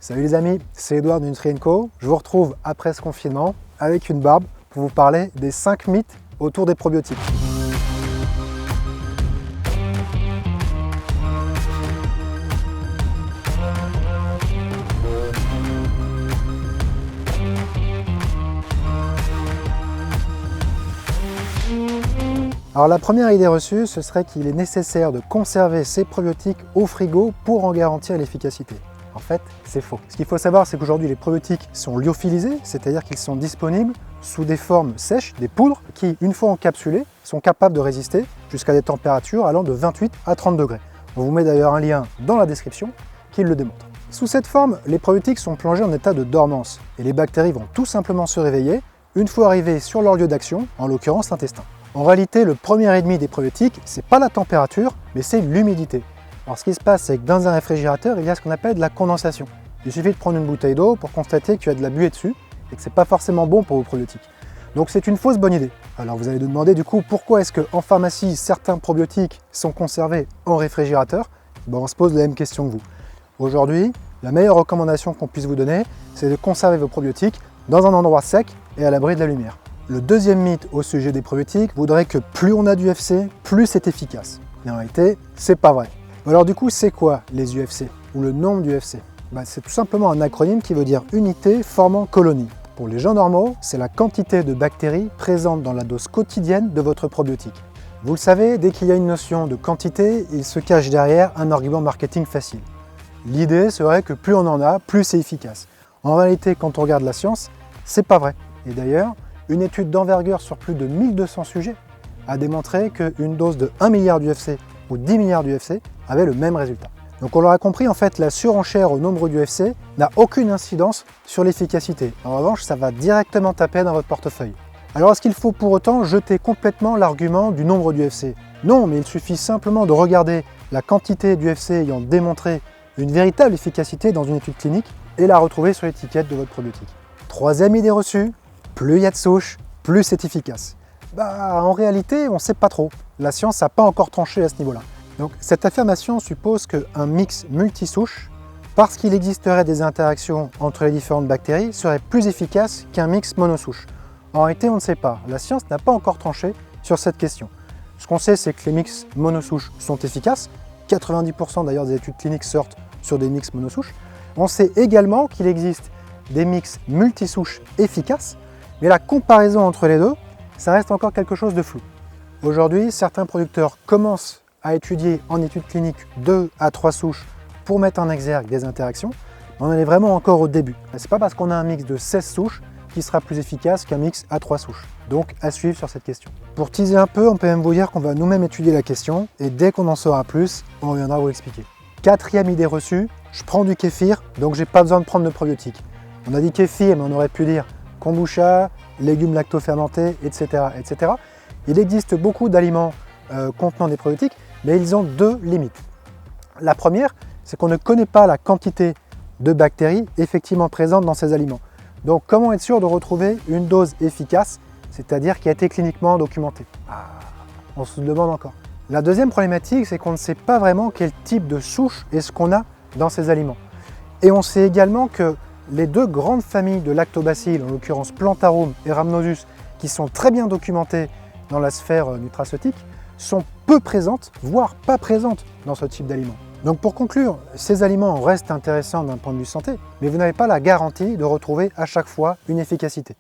Salut les amis, c'est Edouard de Nutri & Co. Je vous retrouve après ce confinement avec une barbe pour vous parler des 5 mythes autour des probiotiques. Alors la première idée reçue, ce serait qu'il est nécessaire de conserver ces probiotiques au frigo pour en garantir l'efficacité. En fait, c'est faux. Ce qu'il faut savoir, c'est qu'aujourd'hui, les probiotiques sont lyophilisés, c'est-à-dire qu'ils sont disponibles sous des formes sèches, des poudres, qui, une fois encapsulées, sont capables de résister jusqu'à des températures allant de 28 à 30 degrés. On vous met d'ailleurs un lien dans la description qui le démontre. Sous cette forme, les probiotiques sont plongés en état de dormance et les bactéries vont tout simplement se réveiller une fois arrivées sur leur lieu d'action, en l'occurrence l'intestin. En réalité, le premier ennemi des probiotiques, c'est pas la température, mais c'est l'humidité. Alors ce qui se passe, c'est que dans un réfrigérateur, il y a ce qu'on appelle de la condensation. Il suffit de prendre une bouteille d'eau pour constater qu'il y a de la buée dessus et que c'est pas forcément bon pour vos probiotiques. Donc c'est une fausse bonne idée. Alors vous allez nous demander du coup pourquoi est-ce qu'en pharmacie, certains probiotiques sont conservés en réfrigérateur. On se pose la même question que vous. Aujourd'hui, la meilleure recommandation qu'on puisse vous donner, c'est de conserver vos probiotiques dans un endroit sec et à l'abri de la lumière. Le deuxième mythe au sujet des probiotiques voudrait que plus on a d'UFC, plus c'est efficace. Et en réalité, c'est pas vrai. Alors du coup, c'est quoi les UFC ou le nombre d'UFC? C'est tout simplement un acronyme qui veut dire unité formant colonie. Pour les gens normaux, c'est la quantité de bactéries présentes dans la dose quotidienne de votre probiotique. Vous le savez, dès qu'il y a une notion de quantité, il se cache derrière un argument marketing facile. L'idée serait que plus on en a, plus c'est efficace. En réalité, quand on regarde la science, c'est pas vrai. Et d'ailleurs, une étude d'envergure sur plus de 1200 sujets a démontré qu'une dose de 1 milliard d'UFC ou 10 milliards d'UFC avait le même résultat. Donc on l'aura compris, en fait, la surenchère au nombre d'UFC n'a aucune incidence sur l'efficacité. En revanche, ça va directement taper dans votre portefeuille. Alors est-ce qu'il faut pour autant jeter complètement l'argument du nombre d'UFC? Non, mais il suffit simplement de regarder la quantité d'UFC ayant démontré une véritable efficacité dans une étude clinique et la retrouver sur l'étiquette de votre probiotique. Troisième idée reçue, plus il y a de souches, plus c'est efficace. En réalité, on ne sait pas trop. La science n'a pas encore tranché à ce niveau-là. Donc cette affirmation suppose qu'un mix multisouche, parce qu'il existerait des interactions entre les différentes bactéries, serait plus efficace qu'un mix monosouche. En réalité, on ne sait pas. La science n'a pas encore tranché sur cette question. Ce qu'on sait, c'est que les mix monosouches sont efficaces. 90% d'ailleurs des études cliniques sortent sur des mix monosouches. On sait également qu'il existe des mix multisouches efficaces, mais la comparaison entre les deux, ça reste encore quelque chose de flou. Aujourd'hui, certains producteurs commencent à étudier en études cliniques 2 à 3 souches pour mettre en exergue des interactions, mais on en est vraiment encore au début. Ce n'est pas parce qu'on a un mix de 16 souches qui sera plus efficace qu'un mix à 3 souches. Donc à suivre sur cette question. Pour teaser un peu, on peut même vous dire qu'on va nous-mêmes étudier la question et dès qu'on en saura plus, on reviendra vous l'expliquer. Quatrième idée reçue, je prends du kéfir, donc j'ai pas besoin de prendre de probiotiques. On a dit kéfir, mais on aurait pu dire kombucha, légumes lacto-fermentés, etc., etc. Il existe beaucoup d'aliments contenant des probiotiques, mais ils ont deux limites. La première, c'est qu'on ne connaît pas la quantité de bactéries effectivement présentes dans ces aliments. Donc comment être sûr de retrouver une dose efficace, c'est-à-dire qui a été cliniquement documentée? On se le demande encore. La deuxième problématique, c'est qu'on ne sait pas vraiment quel type de souche est-ce qu'on a dans ces aliments. Et on sait également que les deux grandes familles de lactobacilles, en l'occurrence Plantarum et Rhamnosus, qui sont très bien documentées dans la sphère nutraceutique, sont peu présentes, voire pas présentes dans ce type d'aliments. Donc pour conclure, ces aliments restent intéressants d'un point de vue santé, mais vous n'avez pas la garantie de retrouver à chaque fois une efficacité,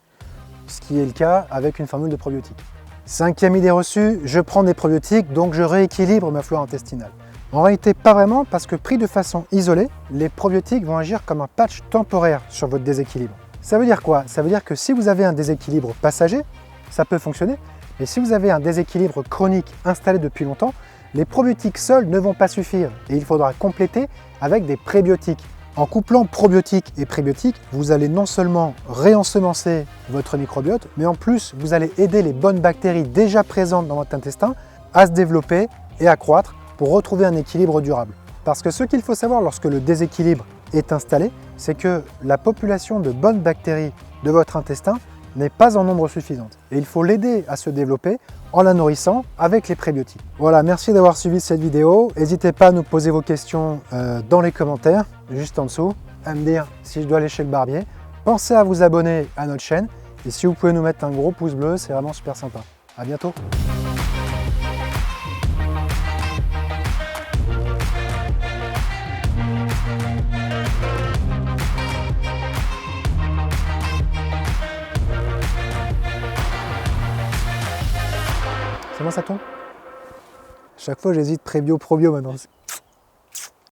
ce qui est le cas avec une formule de probiotiques. Cinquième idée reçue, je prends des probiotiques, donc je rééquilibre ma flore intestinale. En réalité, pas vraiment, parce que pris de façon isolée, les probiotiques vont agir comme un patch temporaire sur votre déséquilibre. Ça veut dire quoi? Ça veut dire que si vous avez un déséquilibre passager, ça peut fonctionner, mais si vous avez un déséquilibre chronique installé depuis longtemps, les probiotiques seuls ne vont pas suffire et il faudra compléter avec des prébiotiques. En couplant probiotiques et prébiotiques, vous allez non seulement réensemencer votre microbiote, mais en plus, vous allez aider les bonnes bactéries déjà présentes dans votre intestin à se développer et à croître pour retrouver un équilibre durable. Parce que ce qu'il faut savoir lorsque le déséquilibre est installé, c'est que la population de bonnes bactéries de votre intestin n'est pas en nombre suffisant. Et il faut l'aider à se développer en la nourrissant avec les prébiotiques. Voilà, merci d'avoir suivi cette vidéo. N'hésitez pas à nous poser vos questions dans les commentaires, juste en dessous. à me dire si je dois aller chez le barbier. Pensez à vous abonner à notre chaîne et si vous pouvez nous mettre un gros pouce bleu, c'est vraiment super sympa. À bientôt. Comment ça tombe? Chaque fois j'hésite pré-bio, pro-bio maintenant.